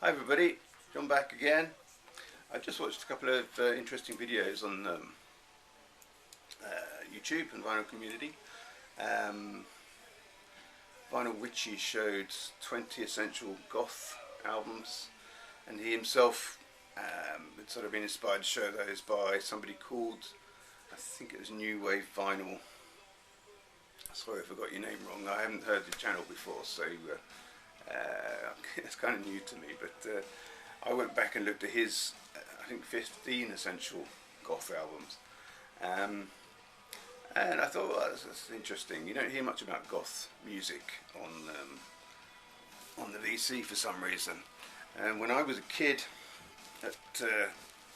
Hi everybody, John back again. I just watched a couple of interesting videos on YouTube and Vinyl Community. Vinyl Witchy showed 20 essential goth albums, and he himself had sort of been inspired to show those by somebody called, I think it was New Wave Vinyl. Sorry if I got your name wrong, I haven't heard the channel before, so it's kind of new to me, but I went back and looked at his, I think 15 essential goth albums, and I thought, well, that's interesting. You don't hear much about goth music on the VC for some reason. And when I was a kid at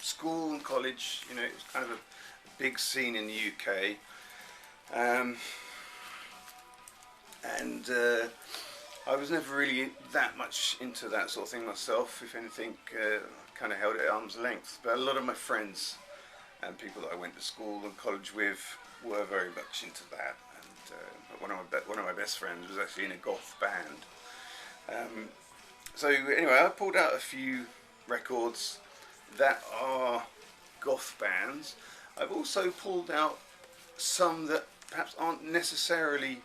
school and college, you know, it was kind of a big scene in the UK, and I was never really that much into that sort of thing myself. If anything, kind of held it at arm's length. But a lot of my friends and people that I went to school and college with were very much into that. And one of my best friends was actually in a goth band. So anyway, I pulled out a few records that are goth bands. I've also pulled out some that perhaps aren't necessarily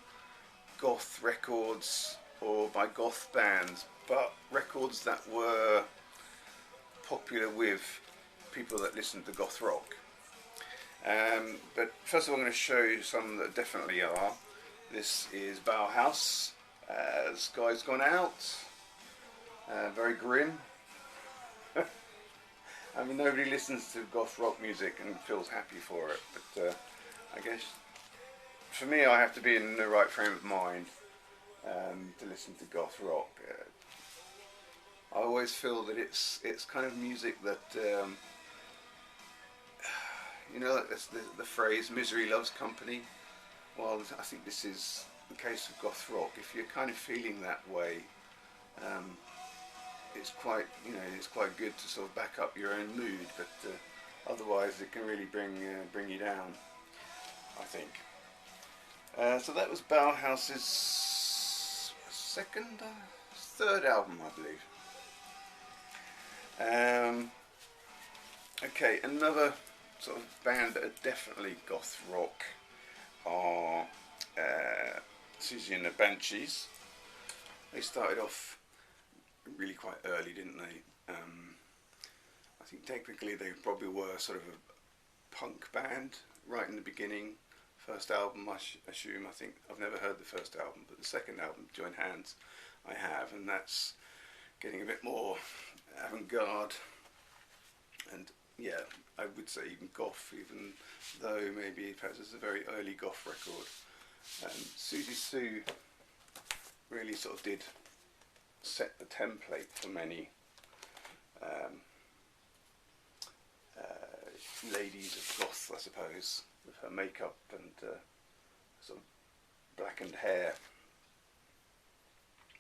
goth records or by goth bands, but records that were popular with people that listened to goth rock. But first of all, I'm going to show you some that definitely are. This is Bauhaus, Sky's Gone Out, very grim. I mean, nobody listens to goth rock music and feels happy for it, but I guess for me, I have to be in the right frame of mind to listen to goth rock. I always feel that it's kind of music that you know, that's the phrase "misery loves company." Well, I think this is the case of goth rock. If you're kind of feeling that way, it's quite, you know, it's quite good to sort of back up your own mood. But otherwise, it can really bring you down, I think. So that was Bauhaus's third album, I believe. Okay, another sort of band that are definitely goth rock are Siouxsie and the Banshees. They started off really quite early, didn't they? I think technically they probably were sort of a punk band right in the beginning. First album, I assume. I think I've never heard the first album, but the second album, Join Hands, I have, and that's getting a bit more avant-garde, and yeah, I would say even goth, even though maybe perhaps it's a very early goth record. Siouxsie really sort of did set the template for many ladies of goth, I suppose, with her makeup and sort of blackened hair.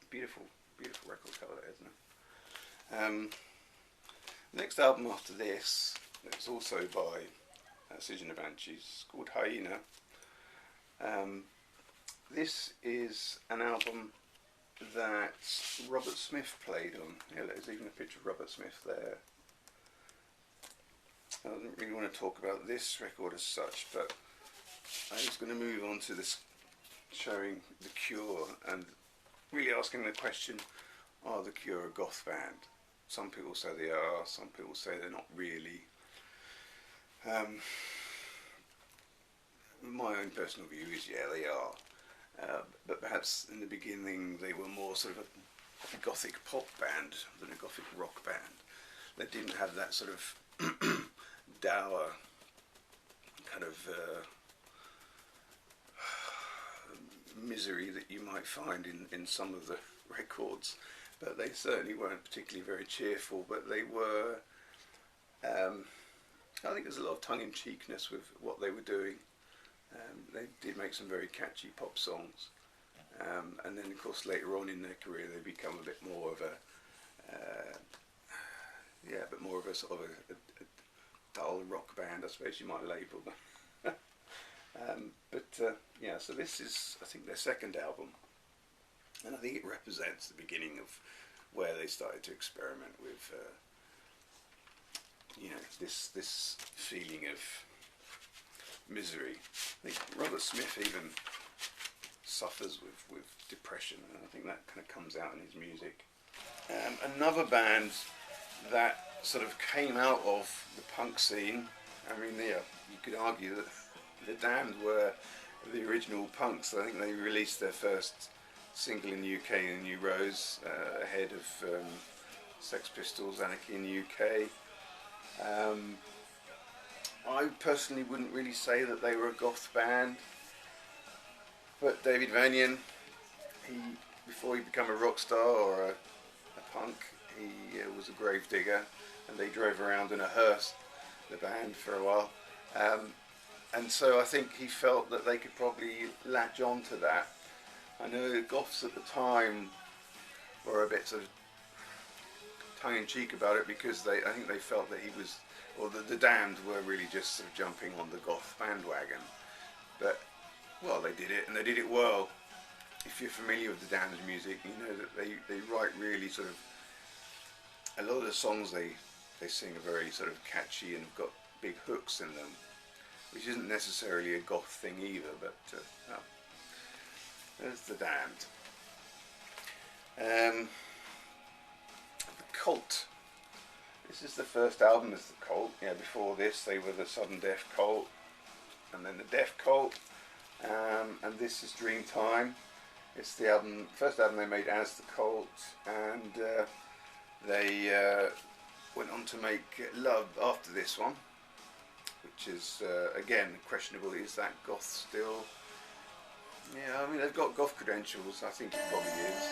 Beautiful, beautiful record cover, that, isn't it? Next album after this, it's also by Siouxsie and the Banshees, called Hyena. This is an album that Robert Smith played on. Yeah, there's even a picture of Robert Smith there. I don't really want to talk about this record as such, but I'm just going to move on to this, showing The Cure and really asking the question, are The Cure a goth band? Some people say they are, some people say they're not really. My own personal view is, yeah, they are. But perhaps in the beginning they were more sort of a gothic pop band than a gothic rock band. They didn't have that sort of dour kind of misery that you might find in some of the records, but they certainly weren't particularly very cheerful. But they were, I think there's a lot of tongue-in-cheekness with what they were doing. They did make some very catchy pop songs, and then of course later on in their career they become a bit more of a sort of a dull rock band, I suppose you might label them. Yeah, so this is, I think, their second album, and I think it represents the beginning of where they started to experiment with you know, this feeling of misery. I think Robert Smith even suffers with depression, and I think that kind of comes out in his music. Another band that sort of came out of the punk scene, I mean, yeah, you could argue that the Damned were the original punks. I think they released their first single in the UK, in New Rose, ahead of Sex Pistols, Anarchy in the UK. I personally wouldn't really say that they were a goth band, but David Vanian, before he became a rock star or a punk, he was a grave digger, and they drove around in a hearse, the band, for a while. And so I think he felt that they could probably latch on to that. I know the goths at the time were a bit sort of tongue-in-cheek about it, because I think they felt that he was, or the Damned were really just sort of jumping on the goth bandwagon. But, well, they did it, and they did it well. If you're familiar with the Damned music, you know that they write really sort of, a lot of the songs they sing are very sort of catchy and have got big hooks in them, which isn't necessarily a goth thing either, but well, there's the Damned. The Cult. This is the first album as the Cult. Yeah, before this they were the Sudden Death Cult, and then the Death Cult, and this is Dreamtime. It's the first album they made as the Cult, and they went on to make Love after this one, which is again questionable. Is that goth still? Yeah, I mean, they've got goth credentials. I think it probably is.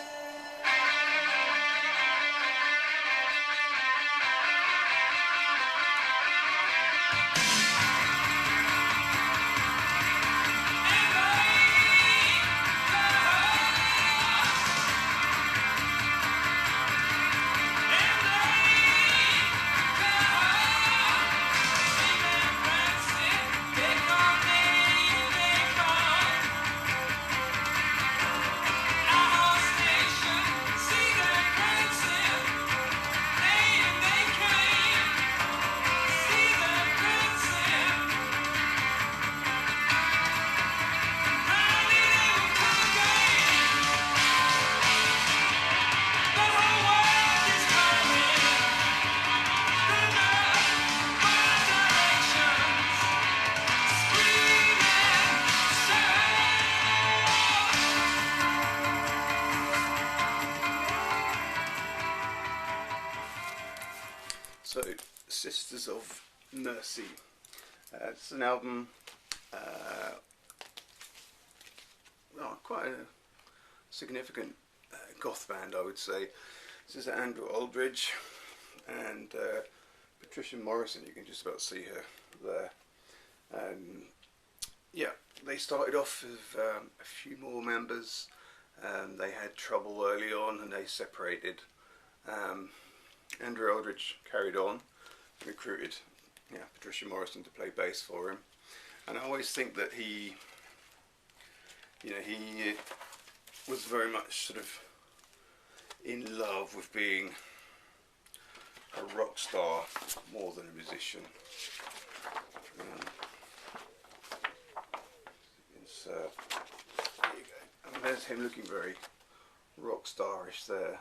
So, Sisters of Mercy. It's an album, well, quite a significant goth band, I would say. This is Andrew Aldridge and Patricia Morrison. You can just about see her there. Yeah, they started off with a few more members. They had trouble early on and they separated. Andrew Aldridge carried on, recruited Patricia Morrison to play bass for him, and I always think that he was very much sort of in love with being a rock star more than a musician. There you go. And there's him looking very rock starish there.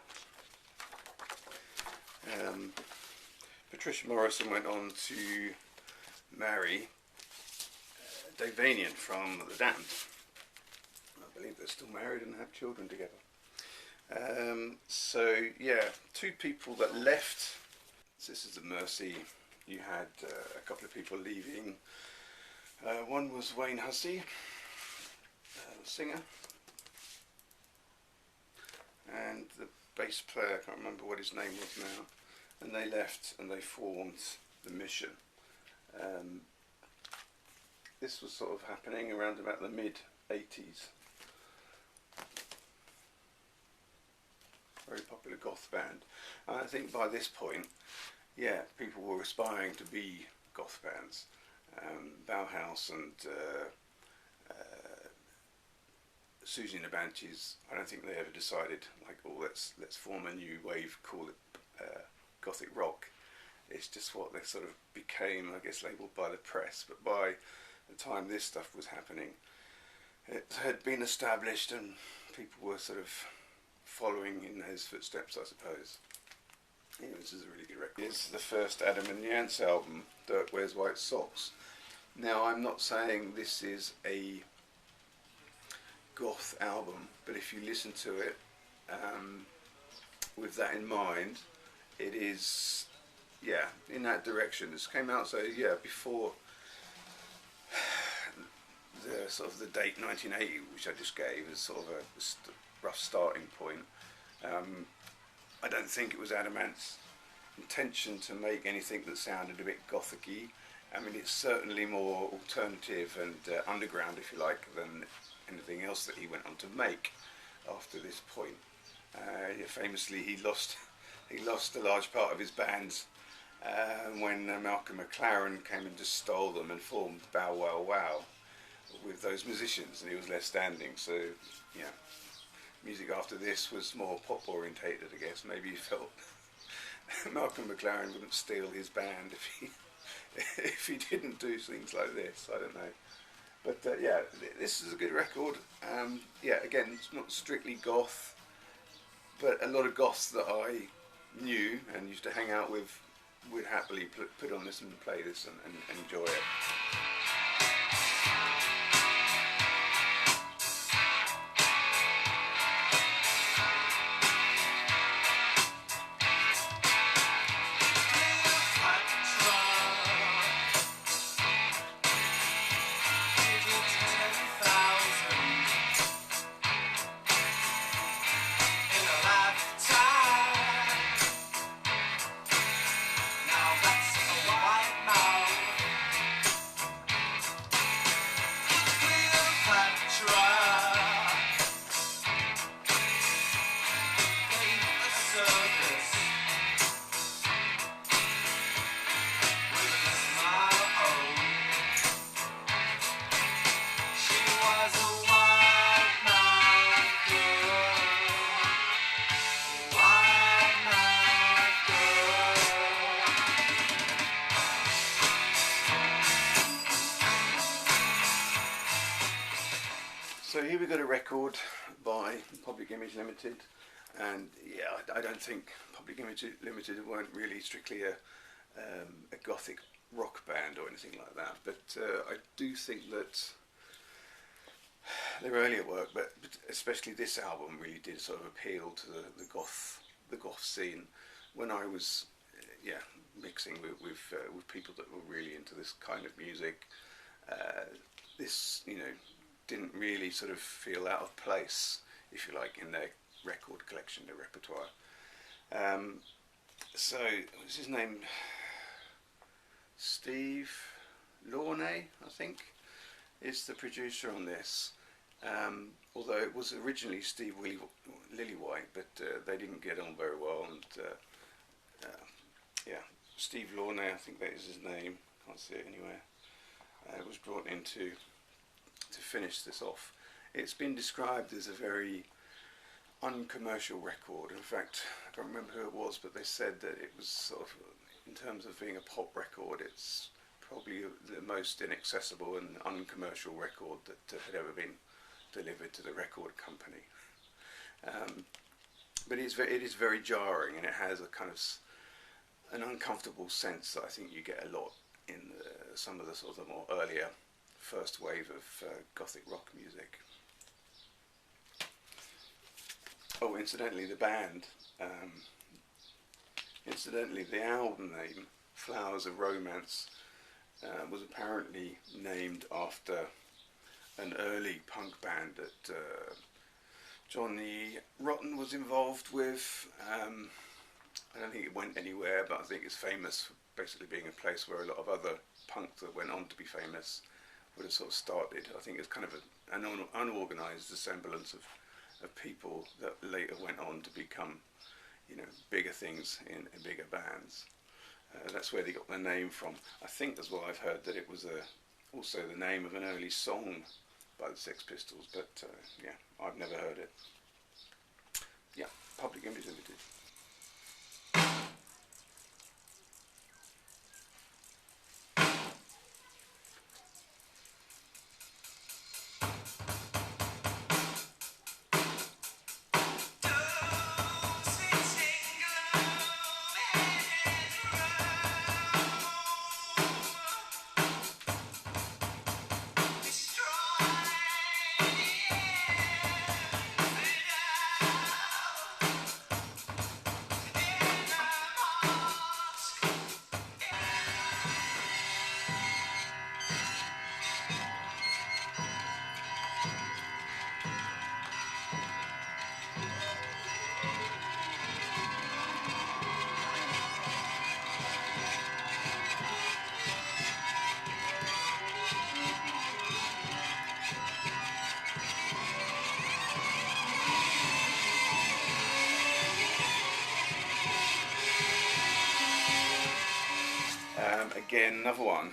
Patricia Morrison went on to marry Dave Vanian from the Damned. I believe they're still married and have children together. So yeah, two people that left Sisters of Mercy. You had a couple of people leaving. One was Wayne Hussey, the singer, and the bass player, I can't remember what his name was now, and they left and they formed the Mission. This was sort of happening around about the mid-80s. Very popular goth band. And I think by this point, yeah, people were aspiring to be goth bands. Bauhaus and Siouxsie and the Banshees, I don't think they ever decided like, oh, let's form a new wave, call it Gothic Rock. It's just what they sort of became, I guess, labelled by the press. But by the time this stuff was happening, it had been established and people were sort of following in those footsteps, I suppose. Anyway, this is a really good record. It's the first Adam and the Ants album, Dirt Wears White Socks. Now, I'm not saying this is a goth album, but if you listen to it with that in mind, it is, yeah, in that direction. This came out, so yeah, before the sort of the date 1980, which I just gave as sort of a rough starting point. I don't think it was Adam Ant's intention to make anything that sounded a bit gothic-y. I mean, it's certainly more alternative and underground, if you like, than anything else that he went on to make after this point. Famously, he lost a large part of his band when Malcolm McLaren came and just stole them and formed Bow Wow Wow with those musicians, and he was left standing. So, yeah, music after this was more pop orientated, I guess. Maybe he felt Malcolm McLaren wouldn't steal his band if he didn't do things like this. I don't know. But yeah, this is a good record. Yeah, again, it's not strictly goth, but a lot of goths that I knew and used to hang out with would happily put on this and play this and enjoy it. So here we got a record by Public Image Limited, and yeah, I don't think Public Image Limited weren't really strictly a gothic rock band or anything like that, but I do think that their earlier work, but especially this album, really did sort of appeal to the goth scene. When I was mixing with people that were really into this kind of music, this didn't really sort of feel out of place, if you like, in their record collection, their repertoire. So, what's his name? Steve Launay, I think, is the producer on this. Although it was originally Steve Lillywhite, but they didn't get on very well, and yeah, Steve Launay, I think that is his name, can't see it anywhere, was brought in to finish this off. It's been described as a very uncommercial record. In fact, I don't remember who it was, but they said that it was sort of, in terms of being a pop record, it's probably the most inaccessible and uncommercial record that had ever been delivered to the record company. But it is very jarring, and it has a kind of an uncomfortable sense that I think you get a lot in some of the sort of more earlier first wave of Gothic rock music. Oh, incidentally, the band, the album name, Flowers of Romance, was apparently named after an early punk band that Johnny Rotten was involved with. I don't think it went anywhere, but I think it's famous for basically being a place where a lot of other punk that went on to be famous would have sort of started. I think it's kind of an unorganised assemblance of people that later went on to become, bigger things in bigger bands. That's where they got their name from. I think as well I've heard that it was also the name of an early song by the Sex Pistols, but yeah, I've never heard it. Yeah, Public Image Limited. Again, another one,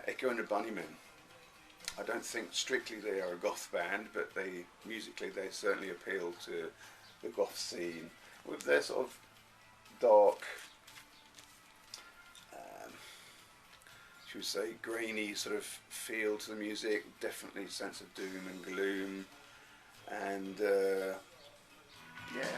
Echo and the Bunnymen. I don't think strictly they are a goth band, but musically they certainly appeal to the goth scene with their sort of dark, should we say, grainy sort of feel to the music. Definitely a sense of doom and gloom, and yeah.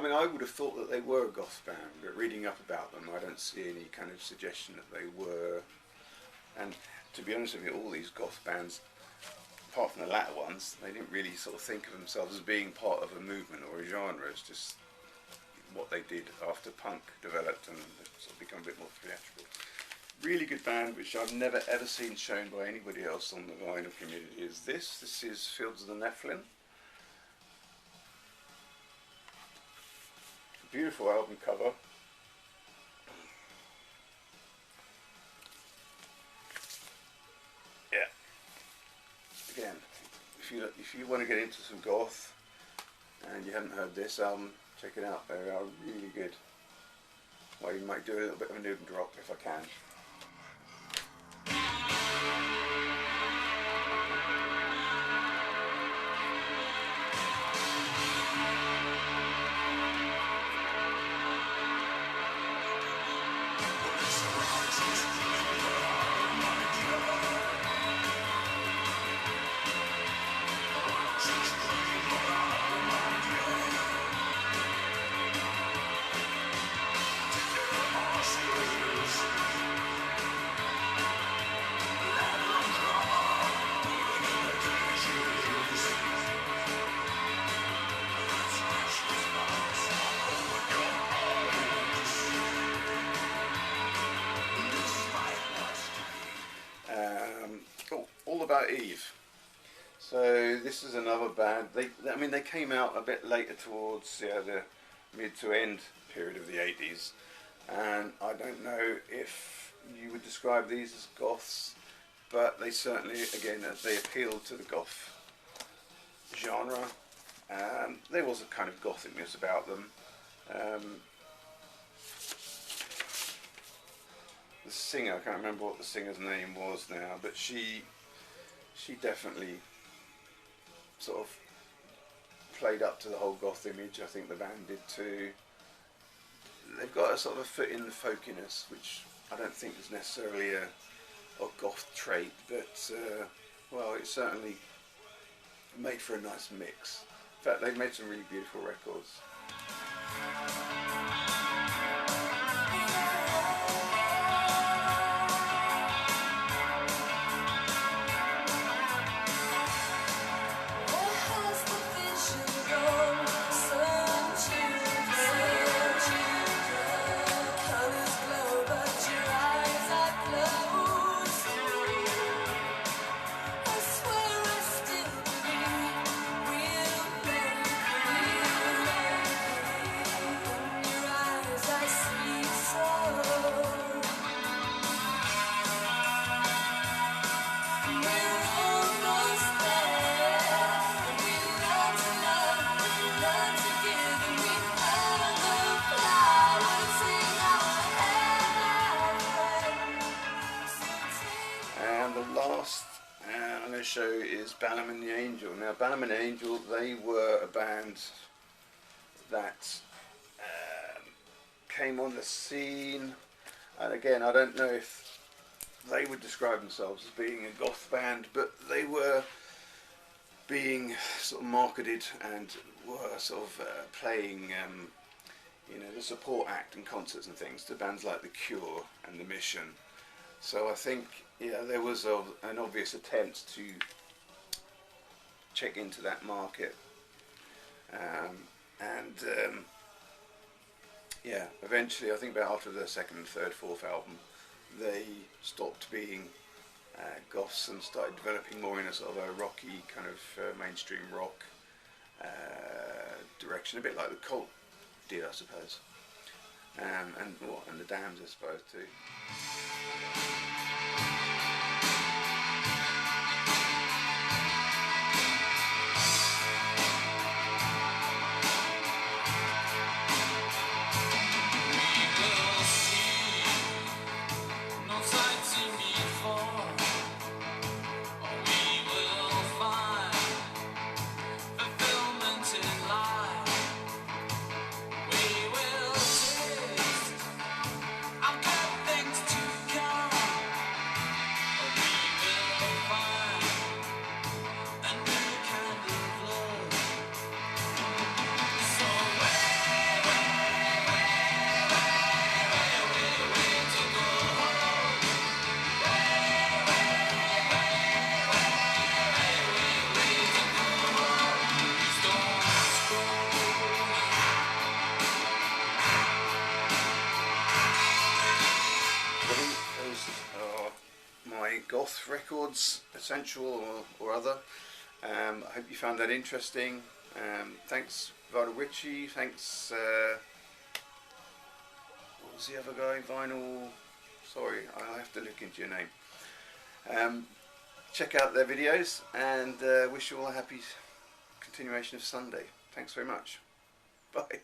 I would have thought that they were a goth band, but reading up about them, I don't see any kind of suggestion that they were. And to be honest with you, all these goth bands, apart from the latter ones, they didn't really sort of think of themselves as being part of a movement or a genre. It's just what they did after punk developed and sort of become a bit more theatrical. Really good band, which I've never ever seen shown by anybody else on the vinyl community, is this. This is Fields of the Nephilim. Beautiful album cover. Yeah. Again, if you want to get into some goth and you haven't heard this album, check it out. They are really good. Well, you might do a little bit of a noob and drop if I can. About Eve. So this is another band. They came out a bit later towards the mid to end period of the 80s, and I don't know if you would describe these as goths, but they certainly, again, they appealed to the goth genre. There was a kind of gothicness about them. The singer, I can't remember what the singer's name was now, but she definitely sort of played up to the whole goth image. I think the band did too. They've got a sort of a foot in the folkiness, which I don't think is necessarily a goth trait, but well, it's certainly made for a nice mix. In fact, they've made some really beautiful records. Bannerman the Angel. Now, Bannerman the Angel, they were a band that came on the scene, and again, I don't know if they would describe themselves as being a goth band, but they were being sort of marketed and were sort of playing, you know, the support act in concerts and things to bands like The Cure and The Mission. So I think, yeah, there was an obvious attempt to check into that market, yeah, eventually, I think about after the second, third, fourth album, they stopped being goths and started developing more in a sort of a rocky kind of mainstream rock direction, a bit like the Cult did, I suppose, and the Damned, I suppose, too. My Goth Records Essential or other. I hope you found that interesting. Thanks Vinyl Richie, thanks what was the other guy, Vinyl, sorry, I'll have to look into your name. Check out their videos, and wish you all a happy continuation of Sunday. Thanks very much. Bye.